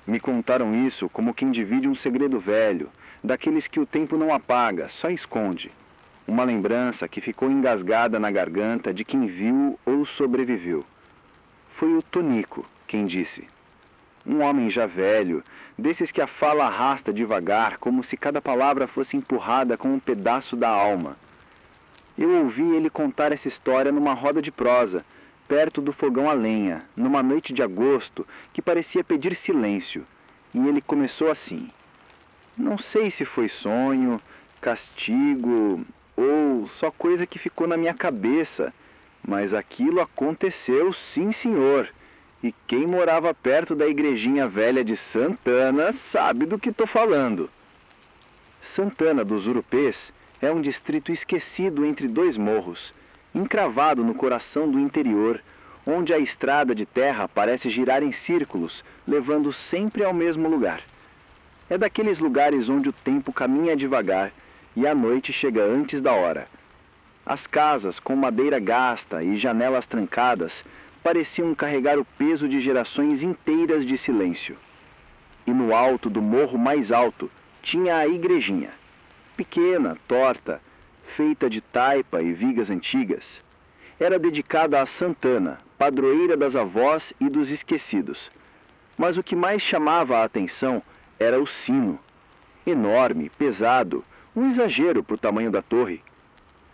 Me contaram isso como quem divide um segredo velho, daqueles que o tempo não apaga, só esconde. Uma lembrança que ficou engasgada na garganta de quem viu ou sobreviveu. Foi o Tonico quem disse. Um homem já velho, desses que a fala arrasta devagar, como se cada palavra fosse empurrada com um pedaço da alma. Eu ouvi ele contar essa história numa roda de prosa, perto do fogão a lenha, numa noite de agosto que parecia pedir silêncio. E ele começou assim. Não sei se foi sonho, castigo ou só coisa que ficou na minha cabeça, mas aquilo aconteceu, sim, senhor. E quem morava perto da igrejinha velha de Santana sabe do que estou falando. Santana dos Urupês é um distrito esquecido entre dois morros, encravado no coração do interior, onde a estrada de terra parece girar em círculos, levando sempre ao mesmo lugar. É daqueles lugares onde o tempo caminha devagar e a noite chega antes da hora. As casas, com madeira gasta e janelas trancadas, pareciam carregar o peso de gerações inteiras de silêncio. E no alto do morro mais alto tinha a igrejinha, pequena, torta, feita de taipa e vigas antigas. Era dedicada a Santana, padroeira das avós e dos esquecidos. Mas o que mais chamava a atenção era o sino. Enorme, pesado, um exagero para o tamanho da torre.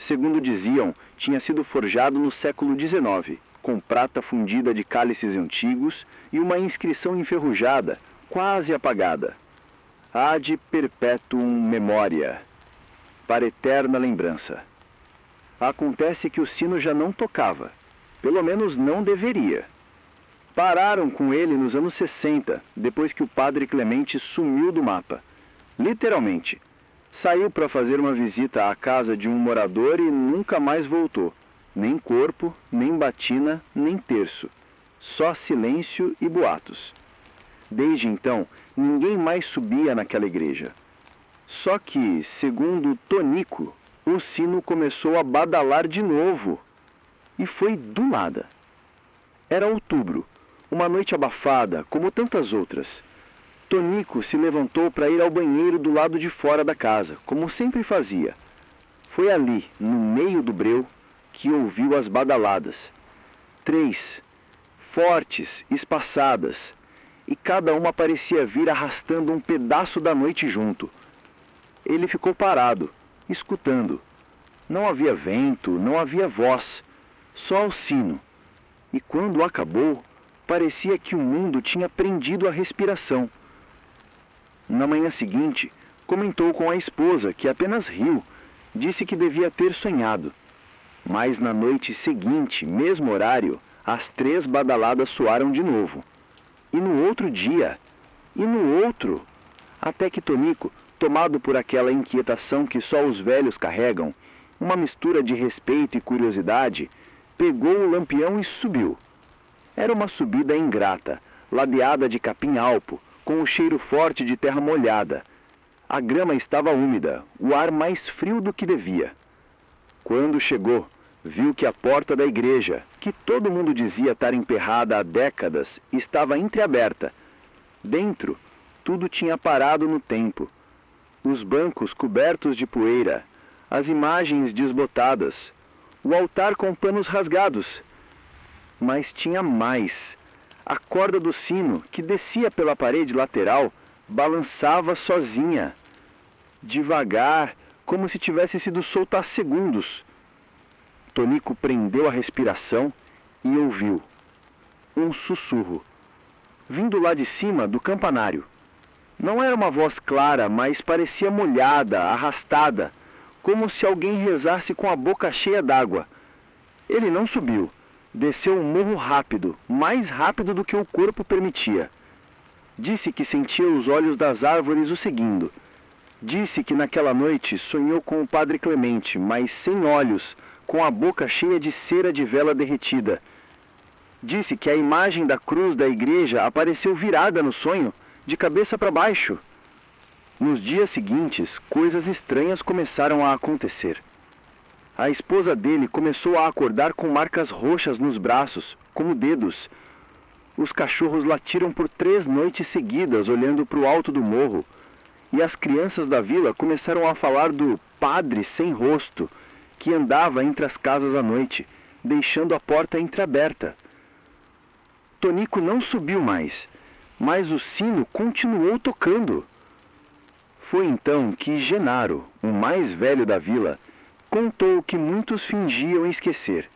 Segundo diziam, tinha sido forjado no século XIX, com prata fundida de cálices antigos e uma inscrição enferrujada, quase apagada. Ad perpetuum memoria, para eterna lembrança. Acontece que o sino já não tocava, pelo menos não deveria. Pararam com ele nos anos 60, depois que o padre Clemente sumiu do mapa. Literalmente. Saiu para fazer uma visita à casa de um morador e nunca mais voltou. Nem corpo, nem batina, nem terço. Só silêncio e boatos. Desde então, ninguém mais subia naquela igreja. Só que, segundo Tonico, o sino começou a badalar de novo. E foi do nada. Era outubro, uma noite abafada, como tantas outras. Tonico se levantou para ir ao banheiro do lado de fora da casa, como sempre fazia. Foi ali, no meio do breu, que ouviu as badaladas. 3, fortes, espaçadas, e cada uma parecia vir arrastando um pedaço da noite junto. Ele ficou parado, escutando. Não havia vento, não havia voz, só o sino. E quando acabou, parecia que o mundo tinha prendido a respiração. Na manhã seguinte, comentou com a esposa, que apenas riu, disse que devia ter sonhado. Mas na noite seguinte, mesmo horário, as 3 badaladas soaram de novo. E no outro dia, e no outro, até que Tonico, tomado por aquela inquietação que só os velhos carregam, uma mistura de respeito e curiosidade, pegou o lampião e subiu. Era uma subida ingrata, ladeada de capim-alpo, com o cheiro forte de terra molhada. A grama estava úmida, o ar mais frio do que devia. Quando chegou, viu que a porta da igreja, que todo mundo dizia estar emperrada há décadas, estava entreaberta. Dentro, tudo tinha parado no tempo. Os bancos cobertos de poeira, as imagens desbotadas, o altar com panos rasgados. Mas tinha mais. A corda do sino, que descia pela parede lateral, balançava sozinha. Devagar, como se tivesse sido solta há segundos. Tonico prendeu a respiração e ouviu um sussurro, vindo lá de cima do campanário. Não era uma voz clara, mas parecia molhada, arrastada, como se alguém rezasse com a boca cheia d'água. Ele não subiu. Desceu um morro rápido, mais rápido do que o corpo permitia. Disse que sentia os olhos das árvores o seguindo. Disse que naquela noite sonhou com o padre Clemente, mas sem olhos, com a boca cheia de cera de vela derretida. Disse que a imagem da cruz da igreja apareceu virada no sonho, de cabeça para baixo. Nos dias seguintes, coisas estranhas começaram a acontecer. A esposa dele começou a acordar com marcas roxas nos braços, como dedos. Os cachorros latiram por 3 noites seguidas, olhando para o alto do morro, e as crianças da vila começaram a falar do padre sem rosto, que andava entre as casas à noite, deixando a porta entreaberta. Tonico não subiu mais, mas o sino continuou tocando. Foi então que Genaro, o mais velho da vila, contou o que muitos fingiam esquecer.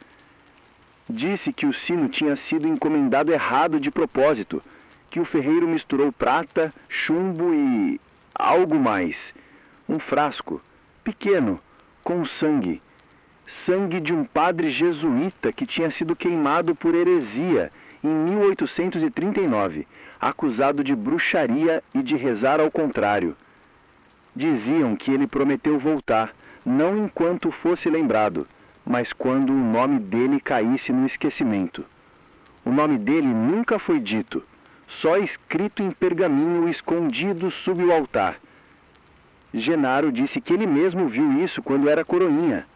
Disse que o sino tinha sido encomendado errado de propósito, que o ferreiro misturou prata, chumbo e algo mais. Um frasco, pequeno, com sangue. Sangue de um padre jesuíta que tinha sido queimado por heresia em 1839, acusado de bruxaria e de rezar ao contrário. Diziam que ele prometeu voltar, não enquanto fosse lembrado, mas quando o nome dele caísse no esquecimento. O nome dele nunca foi dito, só escrito em pergaminho escondido sob o altar. Genaro disse que ele mesmo viu isso quando era coroinha.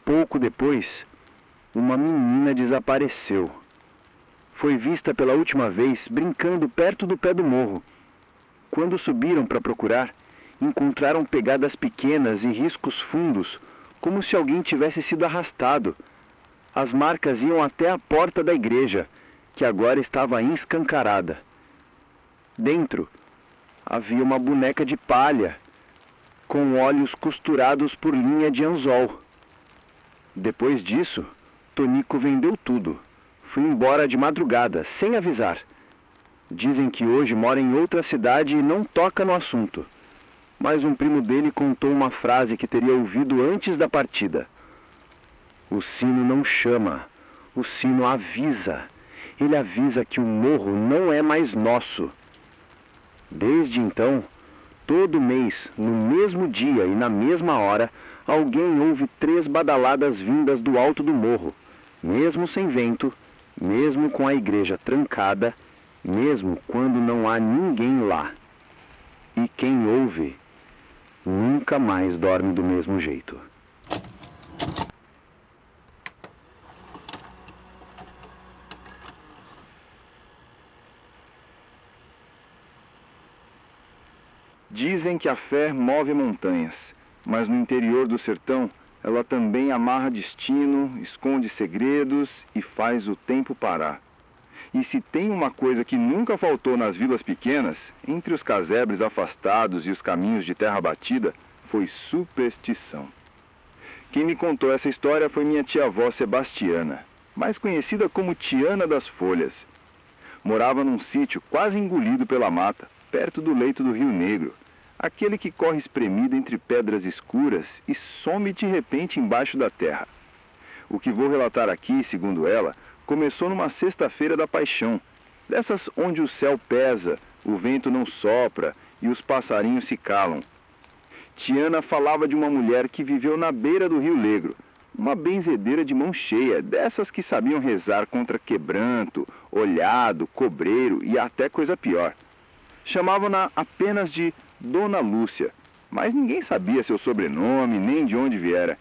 Pouco depois, uma menina desapareceu. Foi vista pela última vez brincando perto do pé do morro. Quando subiram para procurar, encontraram pegadas pequenas e riscos fundos, como se alguém tivesse sido arrastado. As marcas iam até a porta da igreja, que agora estava escancarada. Dentro, havia uma boneca de palha, com olhos costurados por linha de anzol. Depois disso, Tonico vendeu tudo. Foi embora de madrugada, sem avisar. Dizem que hoje mora em outra cidade e não toca no assunto. Mas um primo dele contou uma frase que teria ouvido antes da partida. O sino não chama, o sino avisa. Ele avisa que o morro não é mais nosso. Desde então, todo mês, no mesmo dia e na mesma hora, alguém ouve 3 badaladas vindas do alto do morro, mesmo sem vento, mesmo com a igreja trancada, mesmo quando não há ninguém lá. E quem ouve nunca mais dorme do mesmo jeito. Dizem que a fé move montanhas, mas no interior do sertão ela também amarra destino, esconde segredos e faz o tempo parar. E se tem uma coisa que nunca faltou nas vilas pequenas, entre os casebres afastados e os caminhos de terra batida, foi superstição. Quem me contou essa história foi minha tia-avó Sebastiana, mais conhecida como Tiana das Folhas. Morava num sítio quase engolido pela mata, perto do leito do Rio Negro, aquele que corre espremido entre pedras escuras e some de repente embaixo da terra. O que vou relatar aqui, segundo ela, começou numa sexta-feira da paixão, dessas onde o céu pesa, o vento não sopra e os passarinhos se calam. Tiana falava de uma mulher que viveu na beira do Rio Negro, uma benzedeira de mão cheia, dessas que sabiam rezar contra quebranto, olhado, cobreiro e até coisa pior. Chamavam-na apenas de Dona Lúcia, mas ninguém sabia seu sobrenome nem de onde viera.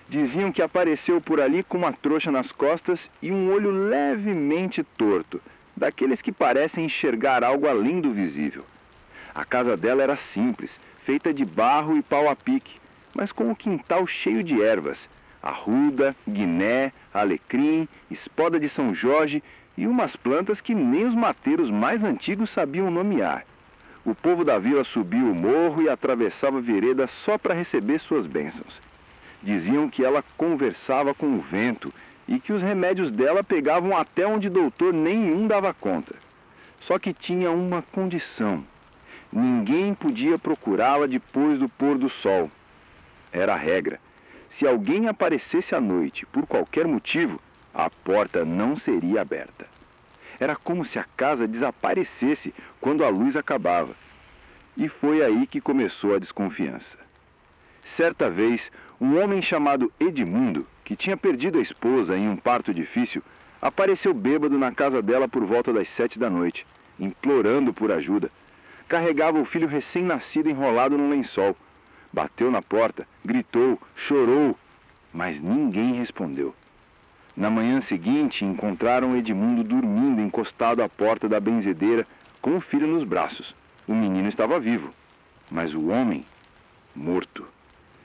Diziam que apareceu por ali com uma trouxa nas costas e um olho levemente torto, daqueles que parecem enxergar algo além do visível. A casa dela era simples, feita de barro e pau a pique, mas com o quintal cheio de ervas, arruda, guiné, alecrim, espoda de São Jorge e umas plantas que nem os mateiros mais antigos sabiam nomear. O povo da vila subia o morro e atravessava a vereda só para receber suas bênçãos. Diziam que ela conversava com o vento e que os remédios dela pegavam até onde doutor nenhum dava conta. Só que tinha uma condição: ninguém podia procurá-la depois do pôr do sol. Era a regra. Se alguém aparecesse à noite por qualquer motivo, a porta não seria aberta. Era como se a casa desaparecesse quando a luz acabava. E foi aí que começou a desconfiança. Certa vez, um homem chamado Edmundo, que tinha perdido a esposa em um parto difícil, apareceu bêbado na casa dela por volta das 7 da noite, implorando por ajuda. Carregava o filho recém-nascido enrolado num lençol. Bateu na porta, gritou, chorou, mas ninguém respondeu. Na manhã seguinte, encontraram Edmundo dormindo encostado à porta da benzedeira com o filho nos braços. O menino estava vivo, mas o homem, morto.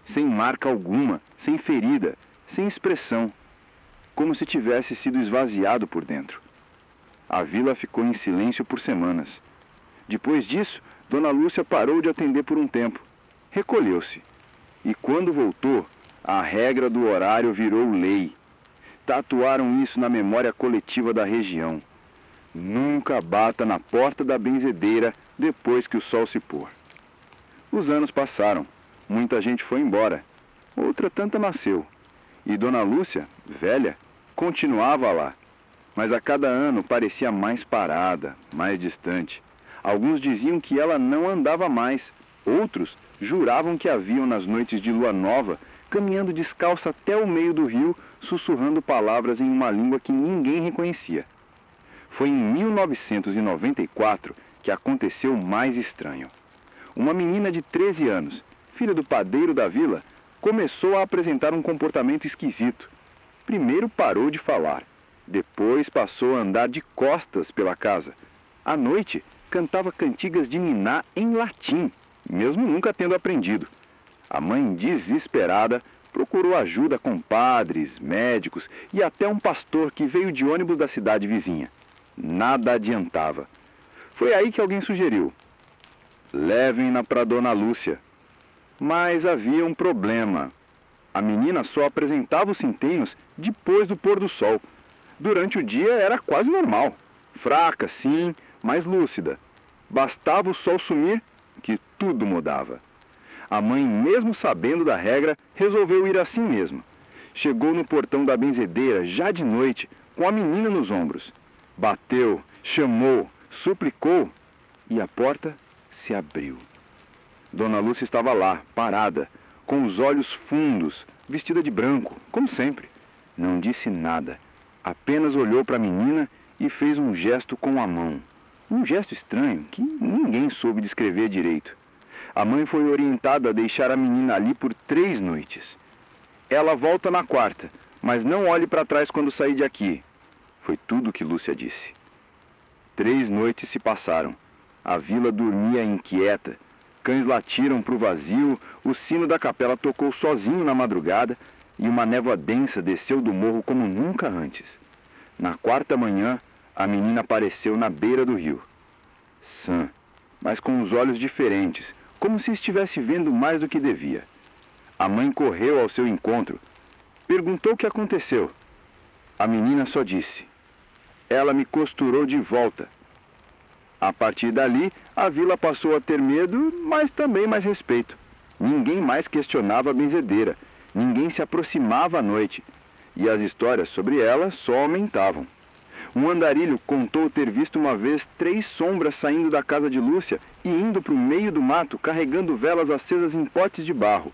Sem marca alguma, sem ferida, sem expressão, como se tivesse sido esvaziado por dentro. A vila ficou em silêncio por semanas. Depois disso, Dona Lúcia parou de atender por um tempo. Recolheu-se. E quando voltou, a regra do horário virou lei. Tatuaram isso na memória coletiva da região. Nunca bata na porta da benzedeira depois que o sol se pôr. Os anos passaram. Muita gente foi embora. Outra tanta nasceu. E Dona Lúcia, velha, continuava lá. Mas a cada ano parecia mais parada, mais distante. Alguns diziam que ela não andava mais. Outros juravam que a viam nas noites de lua nova, caminhando descalça até o meio do rio, sussurrando palavras em uma língua que ninguém reconhecia. Foi em 1994 que aconteceu o mais estranho. Uma menina de 13 anos, filha do padeiro da vila, começou a apresentar um comportamento esquisito. Primeiro parou de falar, depois passou a andar de costas pela casa. À noite, cantava cantigas de niná em latim, mesmo nunca tendo aprendido. A mãe, desesperada, procurou ajuda com padres, médicos e até um pastor que veio de ônibus da cidade vizinha. Nada adiantava. Foi aí que alguém sugeriu: levem-na para Dona Lúcia. Mas havia um problema. A menina só apresentava os centenhos depois do pôr do sol. Durante o dia era quase normal. Fraca, sim, mas lúcida. Bastava o sol sumir que tudo mudava. A mãe, mesmo sabendo da regra, resolveu ir assim mesmo. Chegou no portão da benzedeira já de noite, com a menina nos ombros. Bateu, chamou, suplicou e a porta se abriu. Dona Lúcia estava lá, parada, com os olhos fundos, vestida de branco, como sempre. Não disse nada, apenas olhou para a menina e fez um gesto com a mão. Um gesto estranho que ninguém soube descrever direito. A mãe foi orientada a deixar a menina ali por 3 noites. Ela volta na 4ª, mas não olhe para trás quando sair de aqui. Foi tudo o que Lúcia disse. 3 noites se passaram. A vila dormia inquieta. Cães latiram para o vazio, o sino da capela tocou sozinho na madrugada e uma névoa densa desceu do morro como nunca antes. Na 4ª manhã, a menina apareceu na beira do rio. Sã, mas com os olhos diferentes, como se estivesse vendo mais do que devia. A mãe correu ao seu encontro. Perguntou o que aconteceu. A menina só disse: ela me costurou de volta. A partir dali, a vila passou a ter medo, mas também mais respeito. Ninguém mais questionava a benzedeira, ninguém se aproximava à noite, e as histórias sobre ela só aumentavam. Um andarilho contou ter visto uma vez 3 sombras saindo da casa de Lúcia e indo para o meio do mato carregando velas acesas em potes de barro.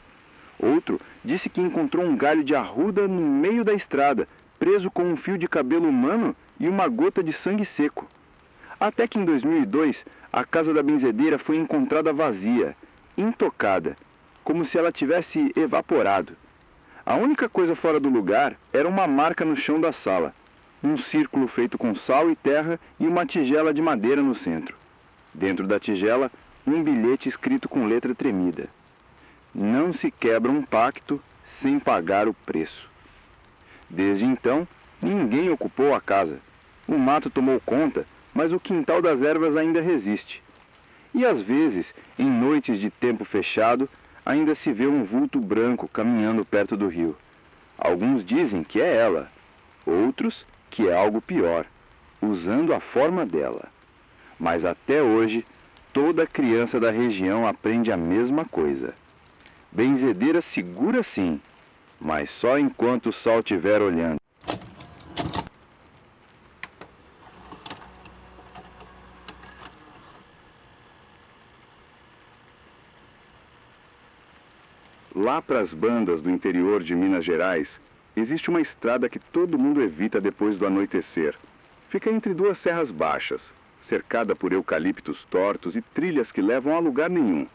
Outro disse que encontrou um galho de arruda no meio da estrada, preso com um fio de cabelo humano e uma gota de sangue seco. Até que em 2002, a casa da benzedeira foi encontrada vazia, intocada, como se ela tivesse evaporado. A única coisa fora do lugar era uma marca no chão da sala, um círculo feito com sal e terra e uma tigela de madeira no centro. Dentro da tigela, um bilhete escrito com letra tremida: não se quebra um pacto sem pagar o preço. Desde então, ninguém ocupou a casa. O mato tomou conta, mas o quintal das ervas ainda resiste. E às vezes, em noites de tempo fechado, ainda se vê um vulto branco caminhando perto do rio. Alguns dizem que é ela, outros que é algo pior, usando a forma dela. Mas até hoje, toda criança da região aprende a mesma coisa. Benzedeira segura sim, mas só enquanto o sol estiver olhando. Lá para as bandas do interior de Minas Gerais, existe uma estrada que todo mundo evita depois do anoitecer. Fica entre 2 serras baixas, cercada por eucaliptos tortos e trilhas que levam a lugar nenhum.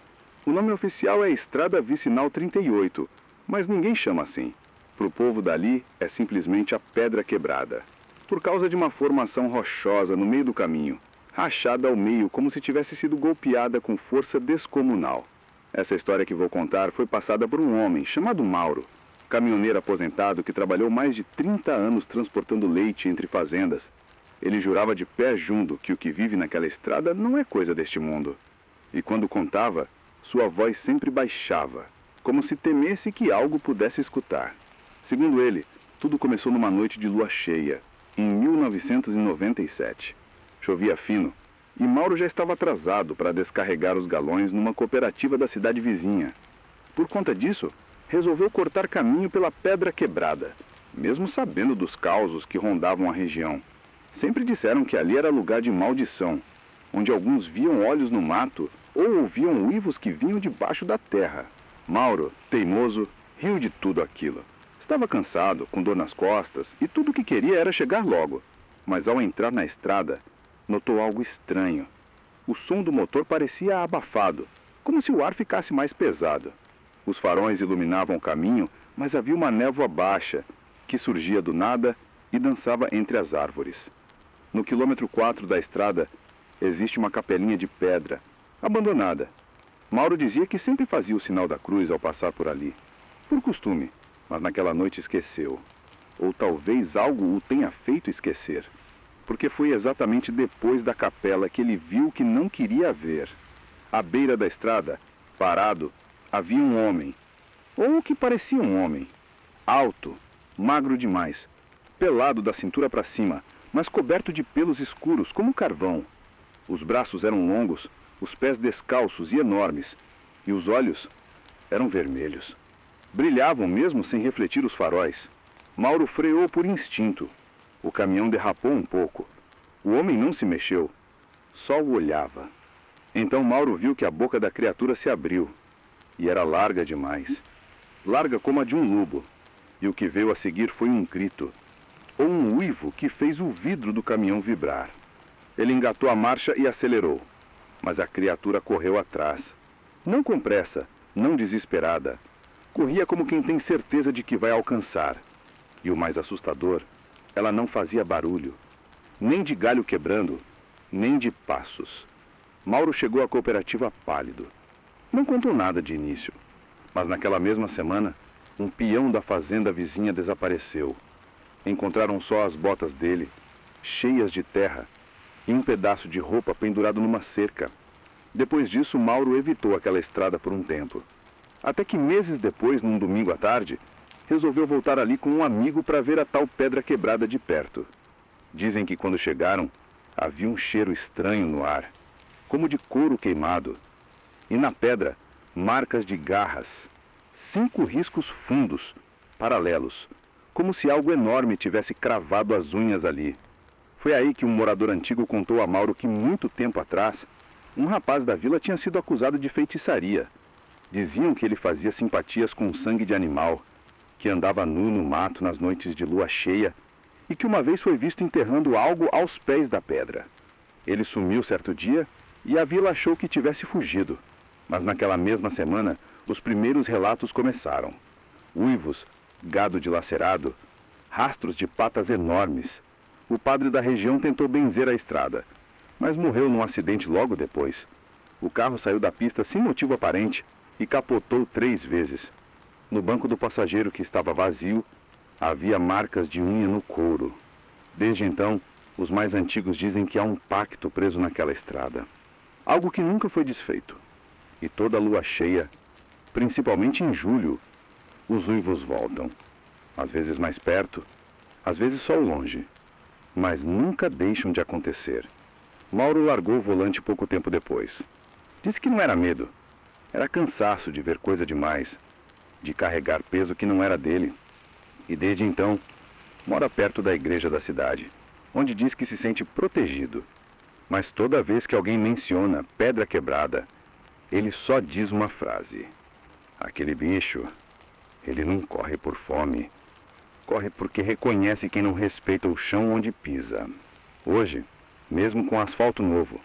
O nome oficial é Estrada Vicinal 38, mas ninguém chama assim. Para o povo dali, é simplesmente a Pedra Quebrada, por causa de uma formação rochosa no meio do caminho, rachada ao meio como se tivesse sido golpeada com força descomunal. Essa história que vou contar foi passada por um homem chamado Mauro, caminhoneiro aposentado que trabalhou mais de 30 anos transportando leite entre fazendas. Ele jurava de pé junto que o que vive naquela estrada não é coisa deste mundo. E quando contava, sua voz sempre baixava, como se temesse que algo pudesse escutar. Segundo ele, tudo começou numa noite de lua cheia, em 1997. Chovia fino, e Mauro já estava atrasado para descarregar os galões numa cooperativa da cidade vizinha. Por conta disso, resolveu cortar caminho pela Pedra Quebrada, mesmo sabendo dos causos que rondavam a região. Sempre disseram que ali era lugar de maldição, onde alguns viam olhos no mato ou ouviam uivos que vinham debaixo da terra. Mauro, teimoso, riu de tudo aquilo. Estava cansado, com dor nas costas, e tudo o que queria era chegar logo. Mas ao entrar na estrada, notou algo estranho. O som do motor parecia abafado, como se o ar ficasse mais pesado. Os faróis iluminavam o caminho, mas havia uma névoa baixa, que surgia do nada e dançava entre as árvores. No quilômetro 4 da estrada, existe uma capelinha de pedra, abandonada. Mauro dizia que sempre fazia o sinal da cruz ao passar por ali, por costume, mas naquela noite esqueceu. Ou talvez algo o tenha feito esquecer, porque foi exatamente depois da capela que ele viu o que não queria ver. À beira da estrada, parado, havia um homem, ou o que parecia um homem, alto, magro demais, pelado da cintura para cima, mas coberto de pelos escuros como carvão. Os braços eram longos, os pés descalços e enormes, e os olhos eram vermelhos. Brilhavam mesmo sem refletir os faróis. Mauro freou por instinto. O caminhão derrapou um pouco. O homem não se mexeu, só o olhava. Então Mauro viu que a boca da criatura se abriu, e era larga demais. Larga como a de um lobo. E o que veio a seguir foi um grito, ou um uivo que fez o vidro do caminhão vibrar. Ele engatou a marcha e acelerou, mas a criatura correu atrás. Não com pressa, não desesperada. Corria como quem tem certeza de que vai alcançar. E o mais assustador, ela não fazia barulho, nem de galho quebrando, nem de passos. Mauro chegou à cooperativa pálido. Não contou nada de início, mas naquela mesma semana, um peão da fazenda vizinha desapareceu. Encontraram só as botas dele, cheias de terra, e um pedaço de roupa pendurado numa cerca. Depois disso, Mauro evitou aquela estrada por um tempo. Até que meses depois, num domingo à tarde, resolveu voltar ali com um amigo para ver a tal Pedra Quebrada de perto. Dizem que quando chegaram, havia um cheiro estranho no ar, como de couro queimado. E na pedra, marcas de garras, 5 riscos fundos, paralelos, como se algo enorme tivesse cravado as unhas ali. Foi aí que um morador antigo contou a Mauro que muito tempo atrás, um rapaz da vila tinha sido acusado de feitiçaria. Diziam que ele fazia simpatias com sangue de animal, que andava nu no mato nas noites de lua cheia e que uma vez foi visto enterrando algo aos pés da pedra. Ele sumiu certo dia e a vila achou que tivesse fugido. Mas naquela mesma semana, os primeiros relatos começaram. Uivos, gado dilacerado, rastros de patas enormes. O padre da região tentou benzer a estrada, mas morreu num acidente logo depois. O carro saiu da pista sem motivo aparente e capotou 3 vezes. No banco do passageiro, que estava vazio, havia marcas de unha no couro. Desde então, os mais antigos dizem que há um pacto preso naquela estrada. Algo que nunca foi desfeito. E toda lua cheia, principalmente em julho, os uivos voltam. Às vezes mais perto, às vezes só ao longe. Mas nunca deixam de acontecer. Mauro largou o volante pouco tempo depois. Disse que não era medo. Era cansaço de ver coisa demais, de carregar peso que não era dele. E desde então, mora perto da igreja da cidade, onde diz que se sente protegido. Mas toda vez que alguém menciona Pedra Quebrada, ele só diz uma frase. Aquele bicho, ele não corre por fome. Corre porque reconhece quem não respeita o chão onde pisa. Hoje, mesmo com asfalto novo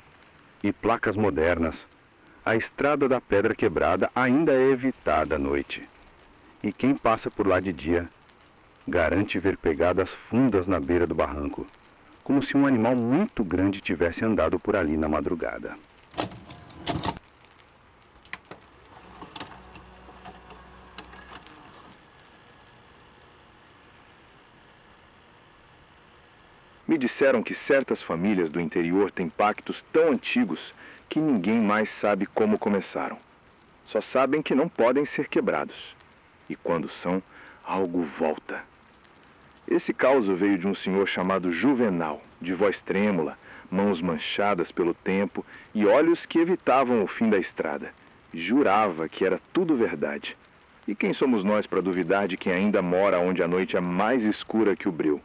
e placas modernas, a estrada da Pedra Quebrada ainda é evitada à noite. E quem passa por lá de dia Garante ver pegadas fundas na beira do barranco, como se um animal muito grande tivesse andado por ali na madrugada. Me disseram que certas famílias do interior têm pactos tão antigos que ninguém mais sabe como começaram. Só sabem que não podem ser quebrados. E quando são, algo volta. Esse caos veio de um senhor chamado Juvenal, de voz trêmula, mãos manchadas pelo tempo e olhos que evitavam o fim da estrada. Jurava que era tudo verdade. E quem somos nós para duvidar de quem ainda mora onde a noite é mais escura que o breu?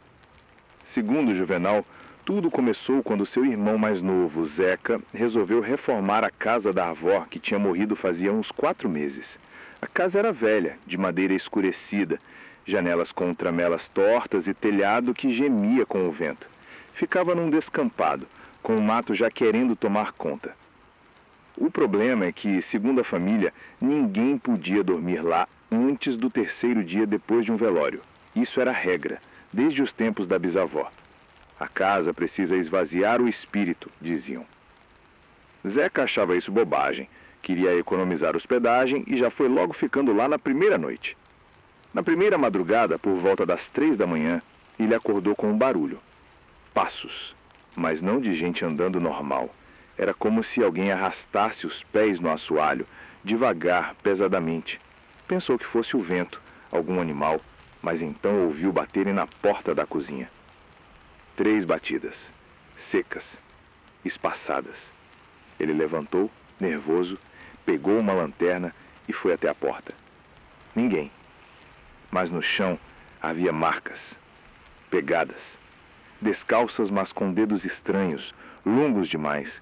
Segundo Juvenal, tudo começou quando seu irmão mais novo, Zeca, resolveu reformar a casa da avó que tinha morrido fazia uns 4 meses. A casa era velha, de madeira escurecida, janelas com tramelas tortas e telhado que gemia com o vento. Ficava num descampado, com o mato já querendo tomar conta. O problema é que, segundo a família, ninguém podia dormir lá antes do 3º dia depois de um velório. Isso era regra, desde os tempos da bisavó. A casa precisa esvaziar o espírito, diziam. Zeca achava isso bobagem, queria economizar hospedagem e já foi logo ficando lá na primeira noite. Na primeira madrugada, por volta das 3 da manhã, ele acordou com um barulho. Passos, mas não de gente andando normal. Era como se alguém arrastasse os pés no assoalho, devagar, pesadamente. Pensou que fosse o vento, algum animal, mas então ouviu baterem na porta da cozinha. 3 batidas, secas, espaçadas. Ele levantou, nervoso, pegou uma lanterna e foi até a porta. Ninguém. Mas no chão havia marcas, pegadas, descalças, mas com dedos estranhos, longos demais.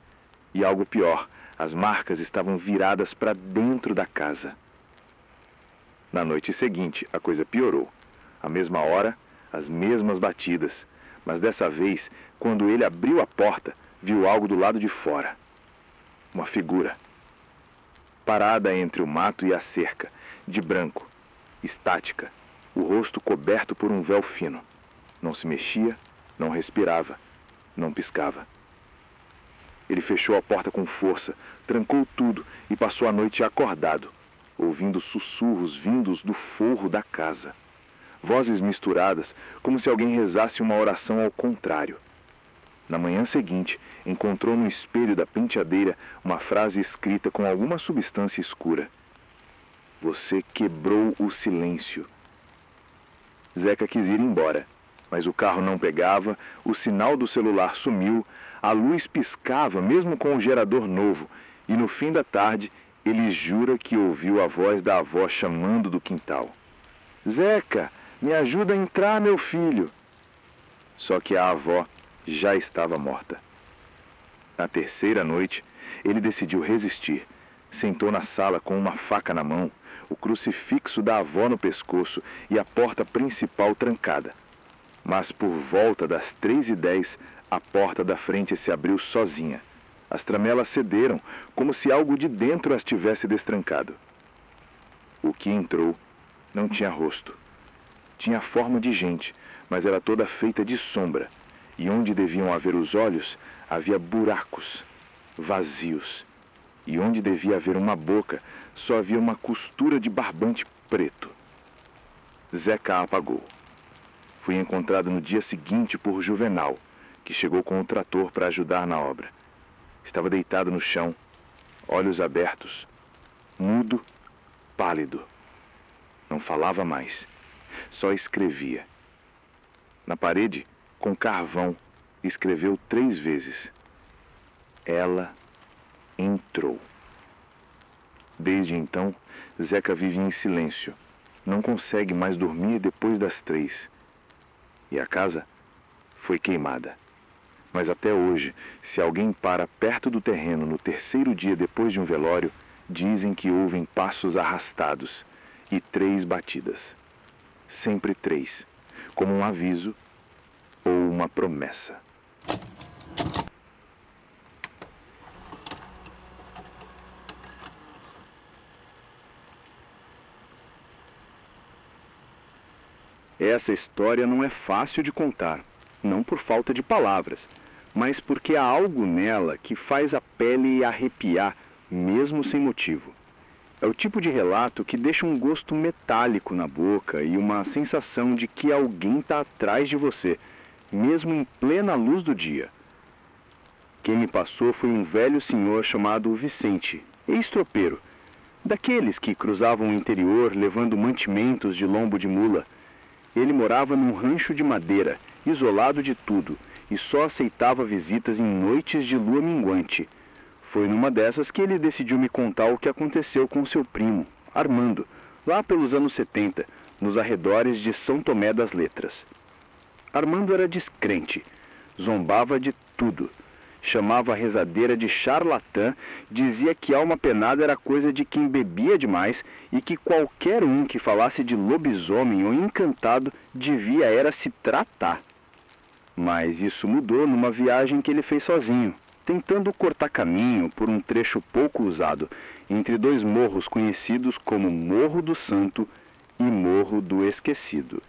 E algo pior, as marcas estavam viradas para dentro da casa. Na noite seguinte, a coisa piorou. À mesma hora, as mesmas batidas, mas dessa vez, quando ele abriu a porta, viu algo do lado de fora. Uma figura, parada entre o mato e a cerca, de branco, estática, o rosto coberto por um véu fino. Não se mexia, não respirava, não piscava. Ele fechou a porta com força, trancou tudo e passou a noite acordado, ouvindo sussurros vindos do forro da casa. Vozes misturadas, como se alguém rezasse uma oração ao contrário. Na manhã seguinte, encontrou no espelho da penteadeira uma frase escrita com alguma substância escura. Você quebrou o silêncio. Zeca quis ir embora, mas o carro não pegava, o sinal do celular sumiu, a luz piscava mesmo com o gerador novo, e no fim da tarde ele jura que ouviu a voz da avó chamando do quintal. Zeca, me ajuda a entrar, meu filho. Só que a avó já estava morta. Na 3ª noite, ele decidiu resistir. Sentou na sala com uma faca na mão, o crucifixo da avó no pescoço e a porta principal trancada. Mas por volta das 3h10, a porta da frente se abriu sozinha. As tramelas cederam, como se algo de dentro as tivesse destrancado. O que entrou não tinha rosto. Tinha forma de gente, mas era toda feita de sombra, e onde deviam haver os olhos, havia buracos, vazios. E onde devia haver uma boca, só havia uma costura de barbante preto. Zeca apagou. Fui encontrado no dia seguinte por Juvenal, que chegou com o trator para ajudar na obra. Estava deitado no chão, olhos abertos, mudo, pálido. Não falava mais, só escrevia. Na parede, com carvão, escreveu 3 vezes. Ela entrou. Desde então, Zeca vive em silêncio. Não consegue mais dormir depois das 3. E a casa foi queimada. Mas até hoje, se alguém para perto do terreno no 3º dia depois de um velório, dizem que ouvem passos arrastados e 3 batidas. Sempre 3, como um aviso ou uma promessa. Essa história não é fácil de contar, não por falta de palavras, mas porque há algo nela que faz a pele arrepiar, mesmo sem motivo. É o tipo de relato que deixa um gosto metálico na boca e uma sensação de que alguém está atrás de você, mesmo em plena luz do dia. Quem me passou foi um velho senhor chamado Vicente, ex-tropeiro, daqueles que cruzavam o interior levando mantimentos de lombo de mula. Ele morava num rancho de madeira, isolado de tudo, e só aceitava visitas em noites de lua minguante. Foi numa dessas que ele decidiu me contar o que aconteceu com seu primo, Armando, lá pelos anos 70, nos arredores de São Tomé das Letras. Armando era descrente, zombava de tudo, chamava a rezadeira de charlatã, dizia que alma penada era coisa de quem bebia demais e que qualquer um que falasse de lobisomem ou encantado devia era se tratar. Mas isso mudou numa viagem que ele fez sozinho, tentando cortar caminho por um trecho pouco usado, entre dois morros conhecidos como Morro do Santo e Morro do Esquecido.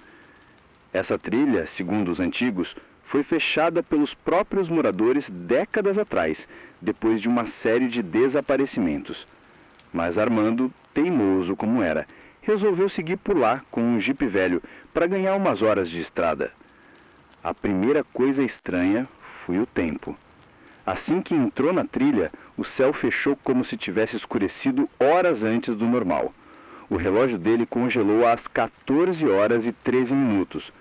Essa trilha, segundo os antigos, foi fechada pelos próprios moradores décadas atrás, depois de uma série de desaparecimentos. Mas Armando, teimoso como era, resolveu seguir por lá com um jipe velho para ganhar umas horas de estrada. A primeira coisa estranha foi o tempo. Assim que entrou na trilha, o céu fechou como se tivesse escurecido horas antes do normal. O relógio dele congelou às 14 horas e 13 minutos.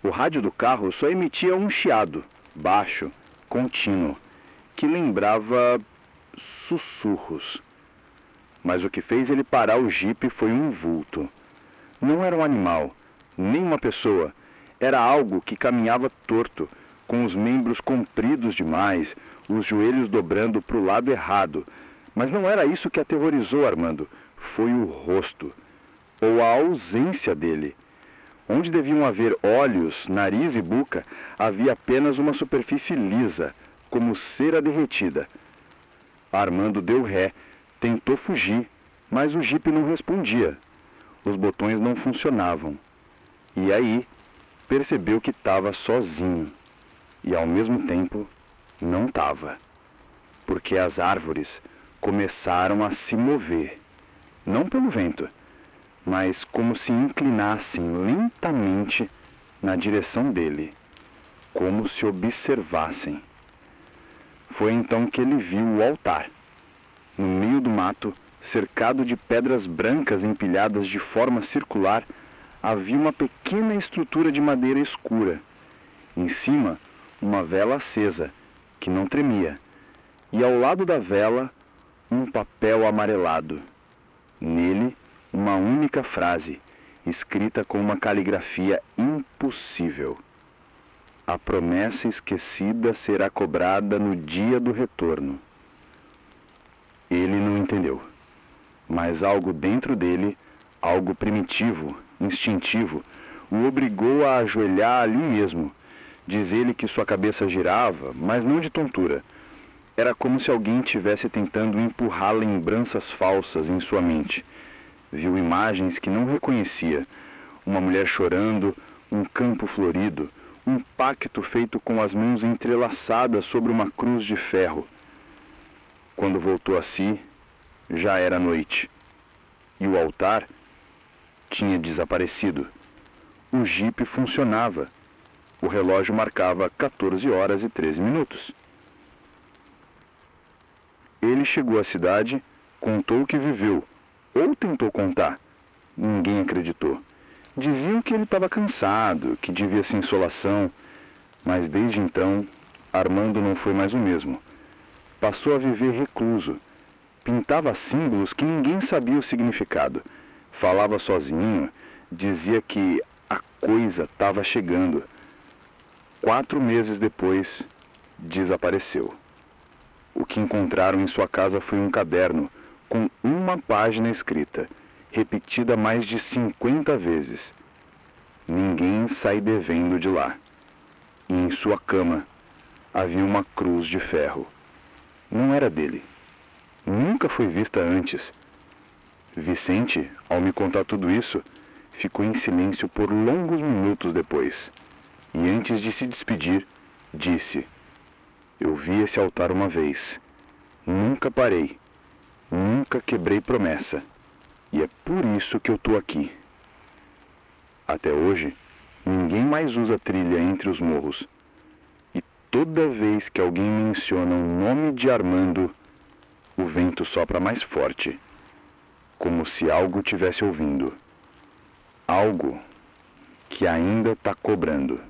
O rádio do carro só emitia um chiado, baixo, contínuo, que lembrava sussurros. Mas o que fez ele parar o jipe foi um vulto. Não era um animal, nem uma pessoa. Era algo que caminhava torto, com os membros compridos demais, os joelhos dobrando para o lado errado. Mas não era isso que aterrorizou Armando. Foi o rosto, ou a ausência dele. Onde deviam haver olhos, nariz e boca, havia apenas uma superfície lisa, como cera derretida. Armando deu ré, tentou fugir, mas o jipe não respondia. Os botões não funcionavam. E aí, percebeu que estava sozinho. E ao mesmo tempo, não estava. Porque as árvores começaram a se mover. Não pelo vento, mas como se inclinassem lentamente na direção dele, como se observassem. Foi então que ele viu o altar. No meio do mato, cercado de pedras brancas empilhadas de forma circular, havia uma pequena estrutura de madeira escura. Em cima, uma vela acesa, que não tremia, e ao lado da vela, um papel amarelado. Nele, uma única frase, escrita com uma caligrafia impossível. A promessa esquecida será cobrada no dia do retorno. Ele não entendeu, mas algo dentro dele, algo primitivo, instintivo, o obrigou a ajoelhar ali mesmo. Diz ele que sua cabeça girava, mas não de tontura. Era como se alguém estivesse tentando empurrar lembranças falsas em sua mente. Viu imagens que não reconhecia, uma mulher chorando, um campo florido, um pacto feito com as mãos entrelaçadas sobre uma cruz de ferro. Quando voltou a si, já era noite, e o altar tinha desaparecido. O jipe funcionava. O relógio marcava 14 horas e 13 minutos. Ele chegou à cidade, contou o que viveu, ou tentou contar. Ninguém acreditou. Diziam que ele estava cansado, que devia ser insolação, mas desde então, Armando não foi mais o mesmo. Passou a viver recluso. Pintava símbolos que ninguém sabia o significado. Falava sozinho, dizia que a coisa estava chegando. 4 meses depois, desapareceu. O que encontraram em sua casa foi um caderno com uma página escrita, repetida mais de 50 vezes. Ninguém sai devendo de lá. E em sua cama havia uma cruz de ferro. Não era dele. Nunca foi vista antes. Vicente, ao me contar tudo isso, ficou em silêncio por longos minutos depois, e antes de se despedir, disse: Eu vi esse altar uma vez. Nunca parei. Nunca quebrei promessa. E é por isso que eu tô aqui. Até hoje, ninguém mais usa trilha entre os morros. E toda vez que alguém menciona o nome de Armando, o vento sopra mais forte, como se algo tivesse ouvindo. Algo que ainda tá cobrando.